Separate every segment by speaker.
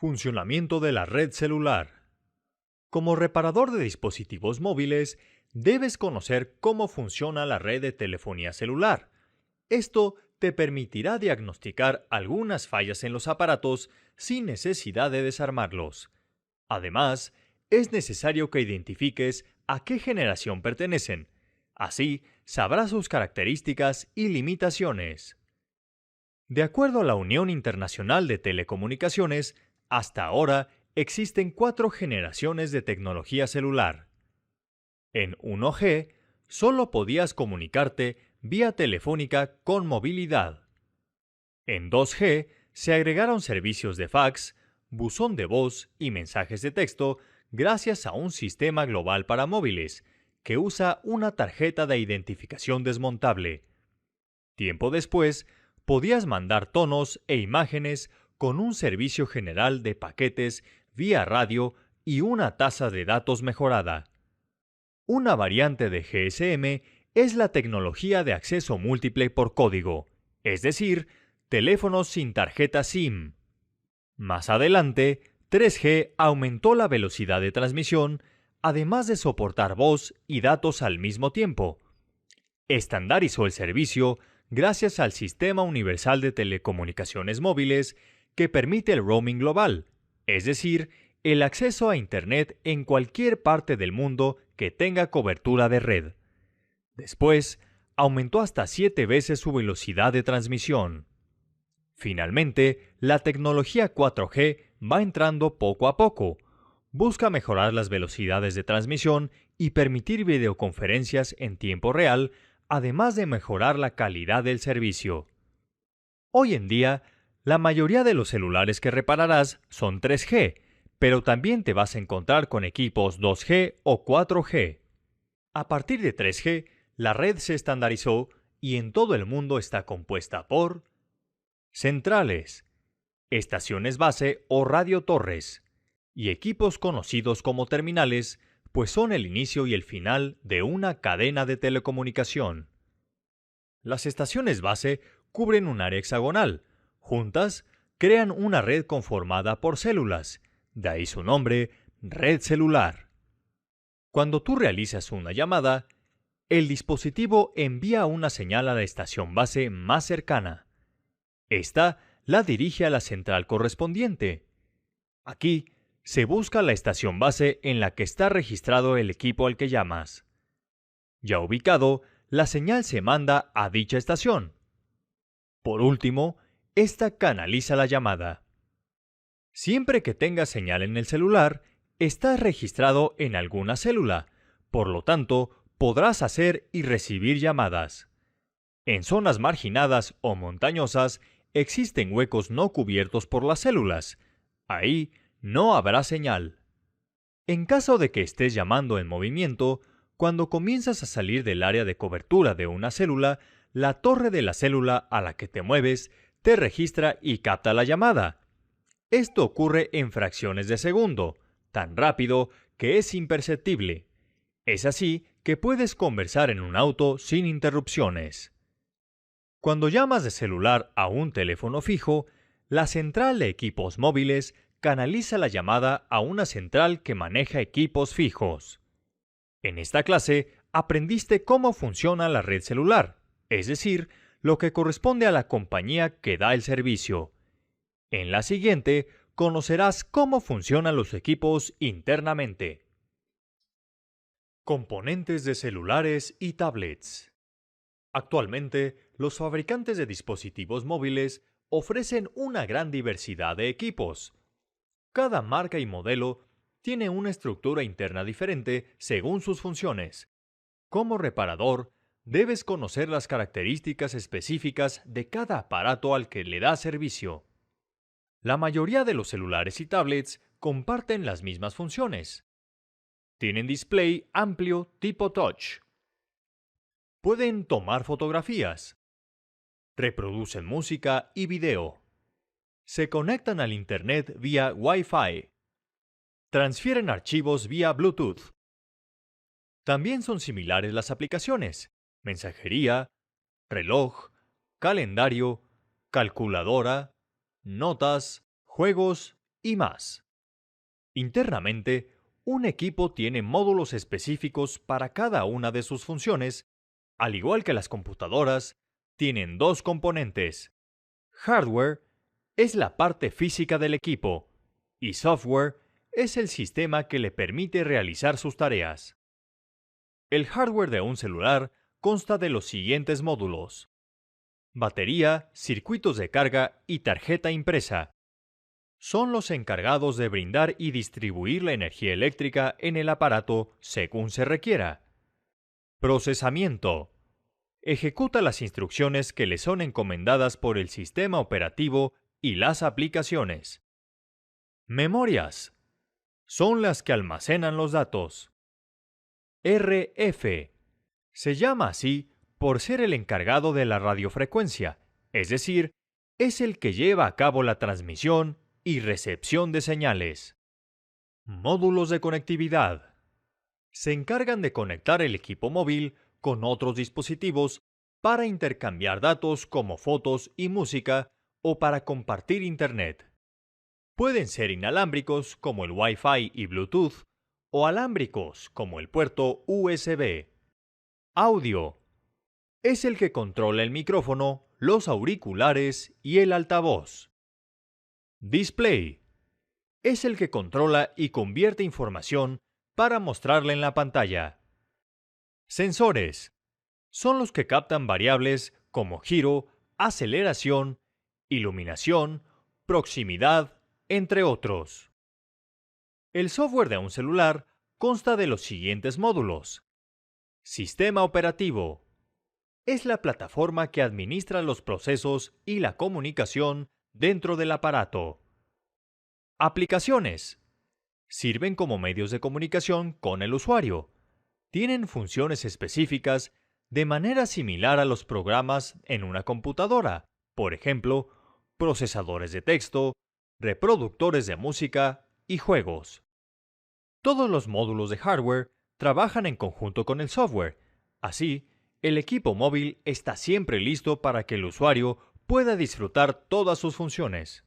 Speaker 1: Funcionamiento de la red celular. Como reparador de dispositivos móviles, debes conocer cómo funciona la red de telefonía celular. Esto te permitirá diagnosticar algunas fallas en los aparatos sin necesidad de desarmarlos. Además, es necesario que identifiques a qué generación pertenecen. Así, sabrás sus características y limitaciones. De acuerdo a la Unión Internacional de Telecomunicaciones, hasta ahora existen 4 generaciones de tecnología celular. En 1G, solo podías comunicarte vía telefónica con movilidad. En 2G, se agregaron servicios de fax, buzón de voz y mensajes de texto gracias a un sistema global para móviles, que usa una tarjeta de identificación desmontable. Tiempo después, podías mandar tonos e imágenes con un servicio general de paquetes vía radio y una tasa de datos mejorada. Una variante de GSM es la tecnología de acceso múltiple por código, es decir, teléfonos sin tarjeta SIM. Más adelante, 3G aumentó la velocidad de transmisión, además de soportar voz y datos al mismo tiempo. Estandarizó el servicio gracias al Sistema Universal de Telecomunicaciones Móviles, que permite el roaming global, es decir, el acceso a Internet en cualquier parte del mundo que tenga cobertura de red. Después, aumentó hasta 7 veces su velocidad de transmisión. Finalmente, la tecnología 4G va entrando poco a poco. Busca mejorar las velocidades de transmisión y permitir videoconferencias en tiempo real, además de mejorar la calidad del servicio. Hoy en día, la mayoría de los celulares que repararás son 3G, pero también te vas a encontrar con equipos 2G o 4G. A partir de 3G, la red se estandarizó y en todo el mundo está compuesta por centrales, estaciones base o radiotorres, y equipos conocidos como terminales, pues son el inicio y el final de una cadena de telecomunicación. Las estaciones base cubren un área hexagonal. Juntas, crean una red conformada por células, de ahí su nombre, red celular. Cuando tú realizas una llamada, el dispositivo envía una señal a la estación base más cercana. Esta la dirige a la central correspondiente. Aquí se busca la estación base en la que está registrado el equipo al que llamas. Ya ubicado, la señal se manda a dicha estación. Por último, esta canaliza la llamada. Siempre que tengas señal en el celular, estás registrado en alguna célula, por lo tanto, podrás hacer y recibir llamadas. En zonas marginadas o montañosas existen huecos no cubiertos por las células. Ahí no habrá señal. En caso de que estés llamando en movimiento, cuando comienzas a salir del área de cobertura de una célula, la torre de la célula a la que te mueves te registra y capta la llamada. Esto ocurre en fracciones de segundo, tan rápido que es imperceptible. Es así que puedes conversar en un auto sin interrupciones. Cuando llamas de celular a un teléfono fijo, la central de equipos móviles canaliza la llamada a una central que maneja equipos fijos. En esta clase aprendiste cómo funciona la red celular, es decir, lo que corresponde a la compañía que da el servicio. En la siguiente, conocerás cómo funcionan los equipos internamente. Componentes de celulares y tablets. Actualmente, los fabricantes de dispositivos móviles ofrecen una gran diversidad de equipos. Cada marca y modelo tiene una estructura interna diferente según sus funciones. Como reparador, debes conocer las características específicas de cada aparato al que le da servicio. La mayoría de los celulares y tablets comparten las mismas funciones. Tienen display amplio tipo touch. Pueden tomar fotografías. Reproducen música y video. Se conectan al Internet vía Wi-Fi. Transfieren archivos vía Bluetooth. También son similares las aplicaciones: mensajería, reloj, calendario, calculadora, notas, juegos y más. Internamente, un equipo tiene módulos específicos para cada una de sus funciones, al igual que las computadoras, tienen dos componentes. Hardware es la parte física del equipo y software es el sistema que le permite realizar sus tareas. El hardware de un celular consta de los siguientes módulos: batería, circuitos de carga y tarjeta impresa. Son los encargados de brindar y distribuir la energía eléctrica en el aparato según se requiera. Procesamiento. Ejecuta las instrucciones que le son encomendadas por el sistema operativo y las aplicaciones. Memorias. Son las que almacenan los datos. RF. Se llama así por ser el encargado de la radiofrecuencia, es decir, es el que lleva a cabo la transmisión y recepción de señales. Módulos de conectividad. Se encargan de conectar el equipo móvil con otros dispositivos para intercambiar datos como fotos y música o para compartir Internet. Pueden ser inalámbricos como el Wi-Fi y Bluetooth o alámbricos como el puerto USB. Audio. Es el que controla el micrófono, los auriculares y el altavoz. Display. Es el que controla y convierte información para mostrarla en la pantalla. Sensores. Son los que captan variables como giro, aceleración, iluminación, proximidad, entre otros. El software de un celular consta de los siguientes módulos. Sistema operativo. Es la plataforma que administra los procesos y la comunicación dentro del aparato. Aplicaciones. Sirven como medios de comunicación con el usuario. Tienen funciones específicas de manera similar a los programas en una computadora, por ejemplo, procesadores de texto, reproductores de música y juegos. Todos los módulos de hardware trabajan en conjunto con el software. Así, el equipo móvil está siempre listo para que el usuario pueda disfrutar todas sus funciones.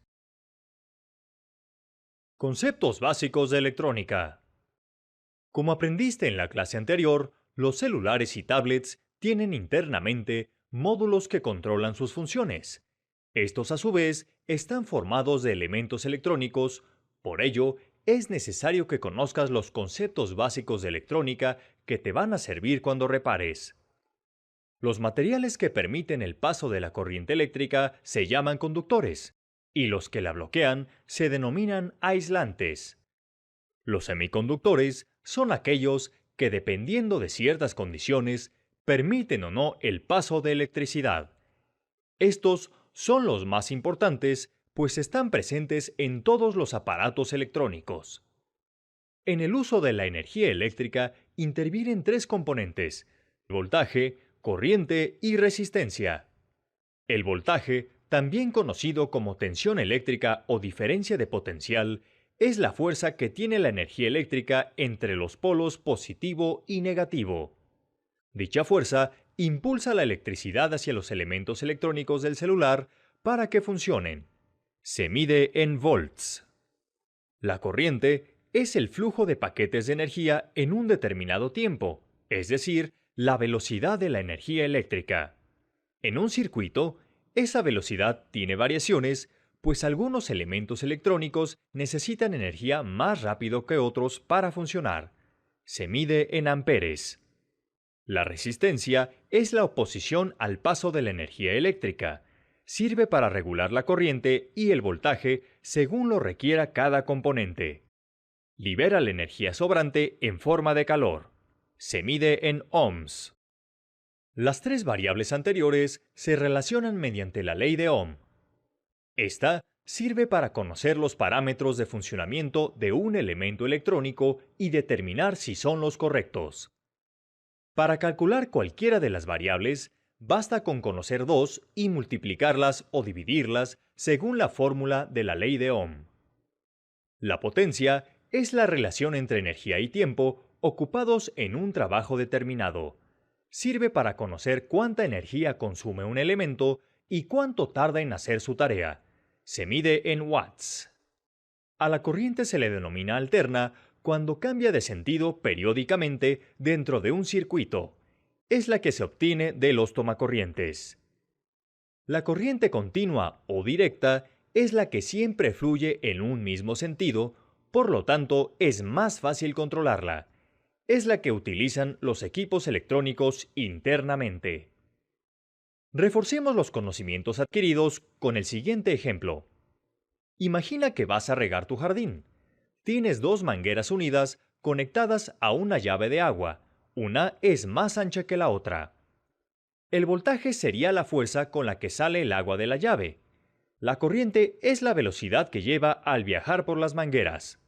Speaker 1: Conceptos básicos de electrónica. Como aprendiste en la clase anterior, los celulares y tablets tienen internamente módulos que controlan sus funciones. Estos a su vez están formados de elementos electrónicos, por ello es necesario que conozcas los conceptos básicos de electrónica que te van a servir cuando repares. Los materiales que permiten el paso de la corriente eléctrica se llaman conductores, y los que la bloquean se denominan aislantes. Los semiconductores son aquellos que, dependiendo de ciertas condiciones, permiten o no el paso de electricidad. Estos son los más importantes, pues están presentes en todos los aparatos electrónicos. En el uso de la energía eléctrica intervienen tres componentes: voltaje, corriente y resistencia. El voltaje, también conocido como tensión eléctrica o diferencia de potencial, es la fuerza que tiene la energía eléctrica entre los polos positivo y negativo. Dicha fuerza impulsa la electricidad hacia los elementos electrónicos del celular para que funcionen. Se mide en volts. La corriente es el flujo de paquetes de energía en un determinado tiempo, es decir, la velocidad de la energía eléctrica. En un circuito, esa velocidad tiene variaciones, pues algunos elementos electrónicos necesitan energía más rápido que otros para funcionar. Se mide en amperes. La resistencia es la oposición al paso de la energía eléctrica. Sirve para regular la corriente y el voltaje según lo requiera cada componente. Libera la energía sobrante en forma de calor. Se mide en ohms. Las tres variables anteriores se relacionan mediante la ley de Ohm. Esta sirve para conocer los parámetros de funcionamiento de un elemento electrónico y determinar si son los correctos. Para calcular cualquiera de las variables, basta con conocer dos y multiplicarlas o dividirlas según la fórmula de la ley de Ohm. La potencia es la relación entre energía y tiempo ocupados en un trabajo determinado. Sirve para conocer cuánta energía consume un elemento y cuánto tarda en hacer su tarea. Se mide en watts. A la corriente se le denomina alterna cuando cambia de sentido periódicamente dentro de un circuito. Es la que se obtiene de los tomacorrientes. La corriente continua o directa es la que siempre fluye en un mismo sentido, por lo tanto es más fácil controlarla. Es la que utilizan los equipos electrónicos internamente. Reforcemos los conocimientos adquiridos con el siguiente ejemplo. Imagina que vas a regar tu jardín. Tienes dos mangueras unidas conectadas a una llave de agua. Una es más ancha que la otra. El voltaje sería la fuerza con la que sale el agua de la llave. La corriente es la velocidad que lleva al viajar por las mangueras.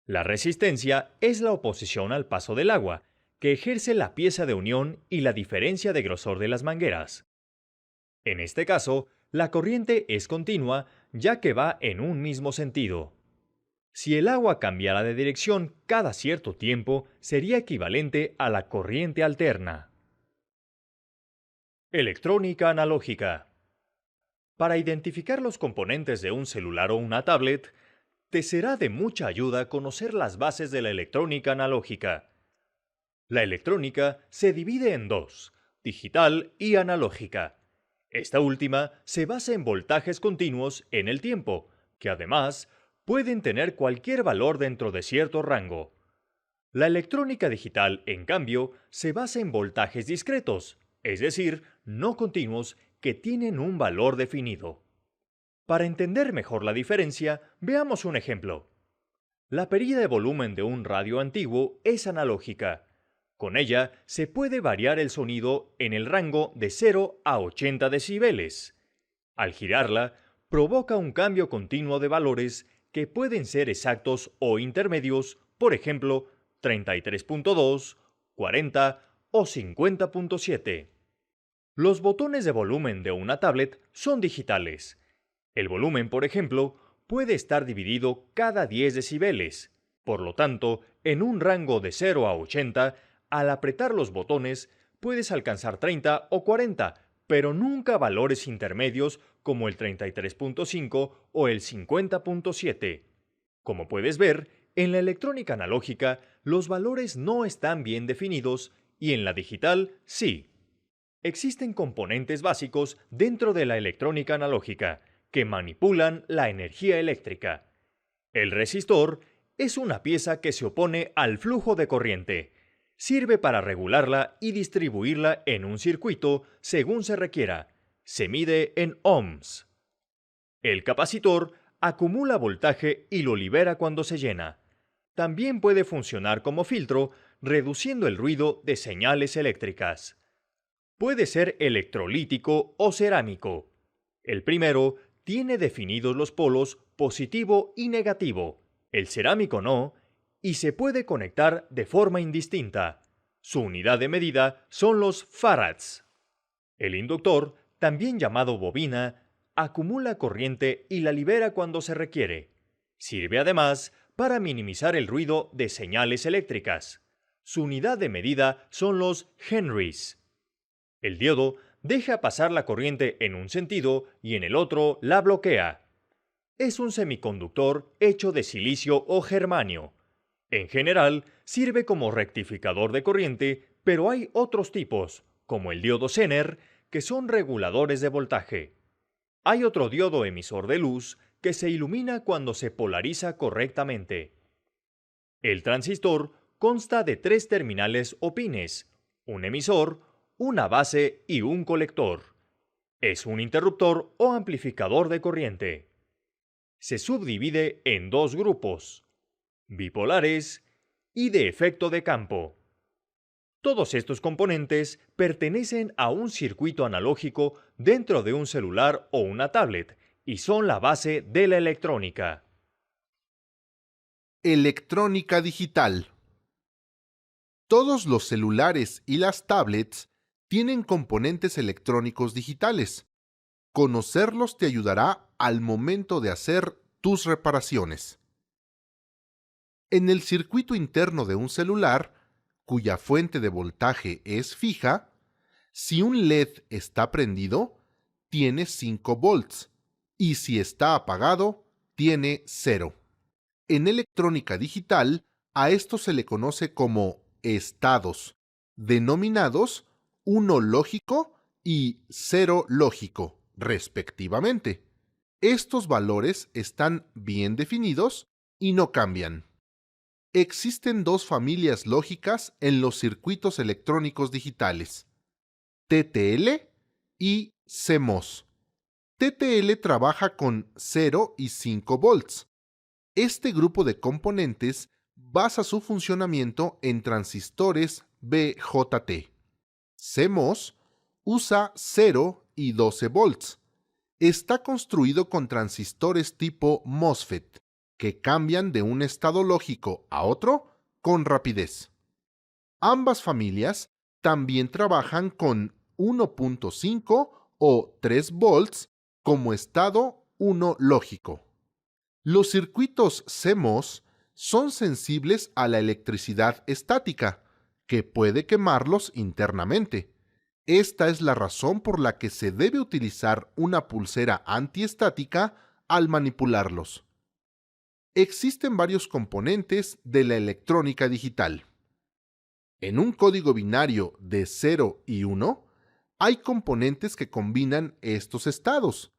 Speaker 1: La resistencia es la oposición al paso del agua, que ejerce la pieza de unión y la diferencia de grosor de las mangueras. En este caso, la corriente es continua ya que va en un mismo sentido. Si el agua cambiara de dirección cada cierto tiempo, sería equivalente a la corriente alterna. Electrónica analógica. Para identificar los componentes de un celular o una tablet, te será de mucha ayuda conocer las bases de la electrónica analógica. La electrónica se divide en dos, digital y analógica. Esta última se basa en voltajes continuos en el tiempo, que además pueden tener cualquier valor dentro de cierto rango. La electrónica digital, en cambio, se basa en voltajes discretos, es decir, no continuos, que tienen un valor definido. Para entender mejor la diferencia, veamos un ejemplo. La perilla de volumen de un radio antiguo es analógica. Con ella se puede variar el sonido en el rango de 0 a 80 decibeles. Al girarla, provoca un cambio continuo de valores que pueden ser exactos o intermedios, por ejemplo, 33.2, 40 o 50.7. Los botones de volumen de una tablet son digitales. El volumen, por ejemplo, puede estar dividido cada 10 decibeles. Por lo tanto, en un rango de 0 a 80, al apretar los botones, puedes alcanzar 30 o 40, pero nunca valores intermedios como el 33.5 o el 50.7. Como puedes ver, en la electrónica analógica los valores no están bien definidos y en la digital sí. Existen componentes básicos dentro de la electrónica analógica que manipulan la energía eléctrica. El resistor es una pieza que se opone al flujo de corriente. Sirve para regularla y distribuirla en un circuito según se requiera. Se mide en ohms. El capacitor acumula voltaje y lo libera cuando se llena. También puede funcionar como filtro, reduciendo el ruido de señales eléctricas. Puede ser electrolítico o cerámico. El primero tiene definidos los polos positivo y negativo. El cerámico no, y se puede conectar de forma indistinta. Su unidad de medida son los farads. El inductor, también llamado bobina, acumula corriente y la libera cuando se requiere. Sirve además para minimizar el ruido de señales eléctricas. Su unidad de medida son los henrys. El diodo deja pasar la corriente en un sentido y en el otro la bloquea. Es un semiconductor hecho de silicio o germanio. En general, sirve como rectificador de corriente, pero hay otros tipos, como el diodo Zener, que son reguladores de voltaje. Hay otro diodo emisor de luz que se ilumina cuando se polariza correctamente. El transistor consta de tres terminales o pines, un emisor, una base y un colector. Es un interruptor o amplificador de corriente. Se subdivide en dos grupos, bipolares y de efecto de campo. Todos estos componentes pertenecen a un circuito analógico dentro de un celular o una tablet y son la base de la electrónica.
Speaker 2: Electrónica digital. Todos los celulares y las tablets tienen componentes electrónicos digitales. Conocerlos te ayudará al momento de hacer tus reparaciones. En el circuito interno de un celular, cuya fuente de voltaje es fija, si un LED está prendido, tiene 5 volts y si está apagado, tiene 0. En electrónica digital, a esto se le conoce como estados, denominados 1 lógico y 0 lógico, respectivamente. Estos valores están bien definidos y no cambian. Existen dos familias lógicas en los circuitos electrónicos digitales: TTL y CMOS. TTL trabaja con 0 y 5 volts. Este grupo de componentes basa su funcionamiento en transistores BJT. CMOS usa 0 y 12 volts. Está construido con transistores tipo MOSFET, que cambian de un estado lógico a otro con rapidez. Ambas familias también trabajan con 1.5 o 3 volts como estado 1 lógico. Los circuitos CMOS son sensibles a la electricidad estática, que puede quemarlos internamente. Esta es la razón por la que se debe utilizar una pulsera antiestática al manipularlos. Existen varios componentes de la electrónica digital. En un código binario de 0 y 1, hay componentes que combinan estos estados.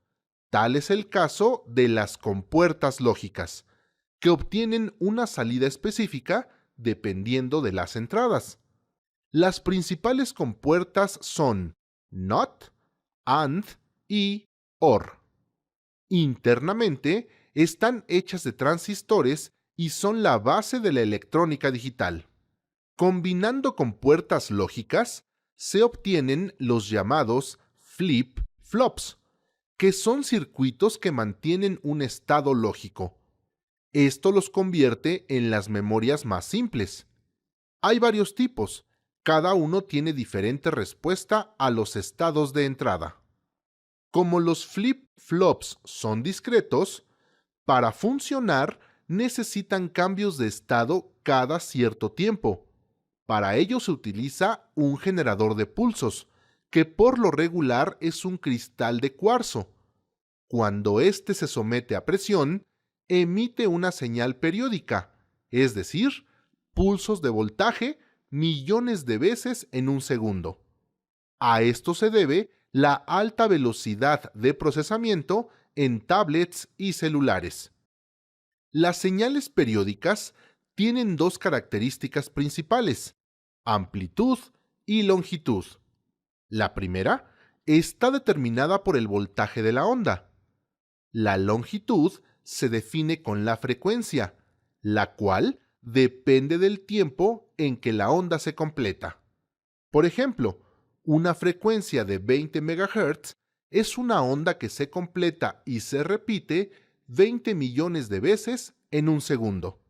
Speaker 2: Tal es el caso de las compuertas lógicas, que obtienen una salida específica dependiendo de las entradas. Las principales compuertas son NOT, AND y OR. Internamente están hechas de transistores y son la base de la electrónica digital. Combinando compuertas lógicas, se obtienen los llamados flip-flops, que son circuitos que mantienen un estado lógico. Esto los convierte en las memorias más simples. Hay varios tipos, cada uno tiene diferente respuesta a los estados de entrada. Como los flip-flops son discretos, para funcionar necesitan cambios de estado cada cierto tiempo. Para ello se utiliza un generador de pulsos, que por lo regular es un cristal de cuarzo. Cuando éste se somete a presión, emite una señal periódica, es decir, pulsos de voltaje millones de veces en un segundo. A esto se debe la alta velocidad de procesamiento en tablets y celulares. Las señales periódicas tienen dos características principales: amplitud y longitud. La primera está determinada por el voltaje de la onda. La longitud se define con la frecuencia, la cual depende del tiempo en que la onda se completa. Por ejemplo, una frecuencia de 20 MHz es una onda que se completa y se repite 20 millones de veces en un segundo.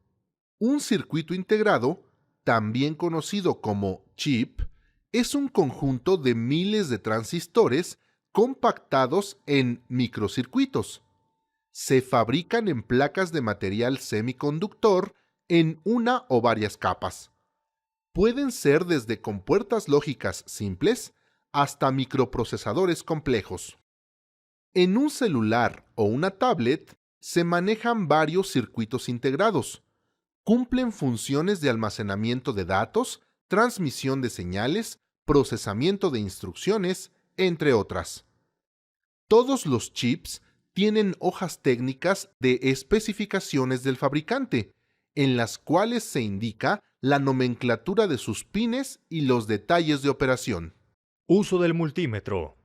Speaker 2: Un circuito integrado, también conocido como chip, es un conjunto de miles de transistores compactados en microcircuitos. Se fabrican en placas de material semiconductor en una o varias capas. Pueden ser desde compuertas lógicas simples hasta microprocesadores complejos. En un celular o una tablet se manejan varios circuitos integrados. Cumplen funciones de almacenamiento de datos, transmisión de señales, procesamiento de instrucciones, entre otras. Todos los chips tienen hojas técnicas de especificaciones del fabricante, en las cuales se indica la nomenclatura de sus pines y los detalles de operación.
Speaker 1: Uso del multímetro.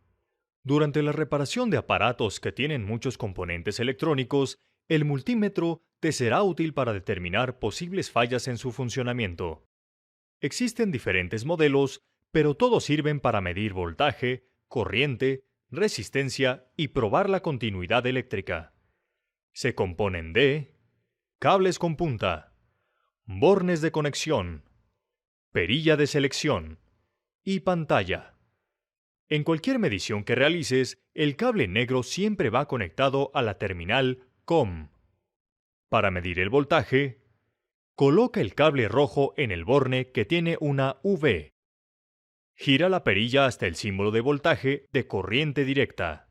Speaker 1: Durante la reparación de aparatos que tienen muchos componentes electrónicos, el multímetro te será útil para determinar posibles fallas en su funcionamiento. Existen diferentes modelos, pero todos sirven para medir voltaje, corriente, resistencia y probar la continuidad eléctrica. Se componen de cables con punta, bornes de conexión, perilla de selección y pantalla. En cualquier medición que realices, el cable negro siempre va conectado a la terminal COM. Para medir el voltaje, coloca el cable rojo en el borne que tiene una V. Gira la perilla hasta el símbolo de voltaje de corriente directa.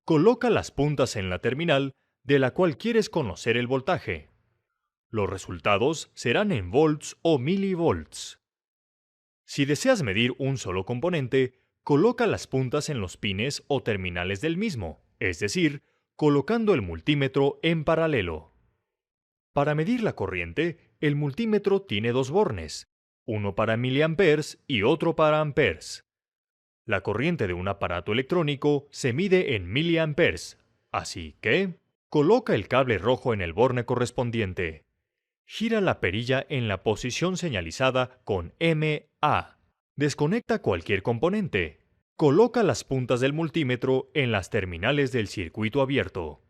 Speaker 1: Coloca las puntas en la terminal de la cual quieres conocer el voltaje. Los resultados serán en volts o milivolts. Si deseas medir un solo componente, coloca las puntas en los pines o terminales del mismo, es decir, colocando el multímetro en paralelo. Para medir la corriente, el multímetro tiene dos bornes, uno para miliamperes y otro para amperes. La corriente de un aparato electrónico se mide en miliamperes, así que coloca el cable rojo en el borne correspondiente. Gira la perilla en la posición señalizada con MA. Desconecta cualquier componente. Coloca las puntas del multímetro en las terminales del circuito abierto.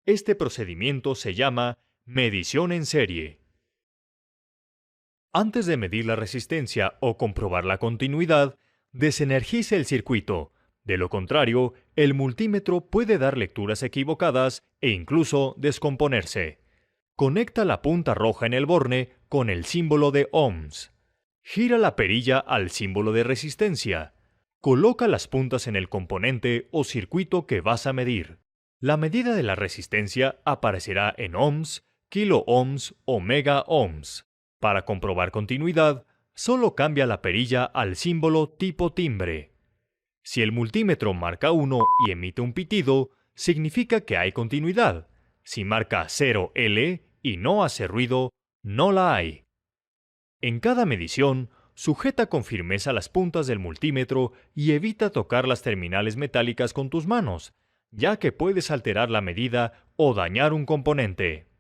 Speaker 1: Este procedimiento se llama medición en serie. Antes de medir la resistencia o comprobar la continuidad, desenergice el circuito. De lo contrario, el multímetro puede dar lecturas equivocadas e incluso descomponerse. Conecta la punta roja en el borne con el símbolo de ohms. Gira la perilla al símbolo de resistencia. Coloca las puntas en el componente o circuito que vas a medir. La medida de la resistencia aparecerá en ohms, kiloohms o megaohms. Para comprobar continuidad, solo cambia la perilla al símbolo tipo timbre. Si el multímetro marca 1 y emite un pitido, significa que hay continuidad. Si marca 0L y no hace ruido, no la hay. En cada medición, sujeta con firmeza las puntas del multímetro y evita tocar las terminales metálicas con tus manos, ya que puedes alterar la medida o dañar un componente.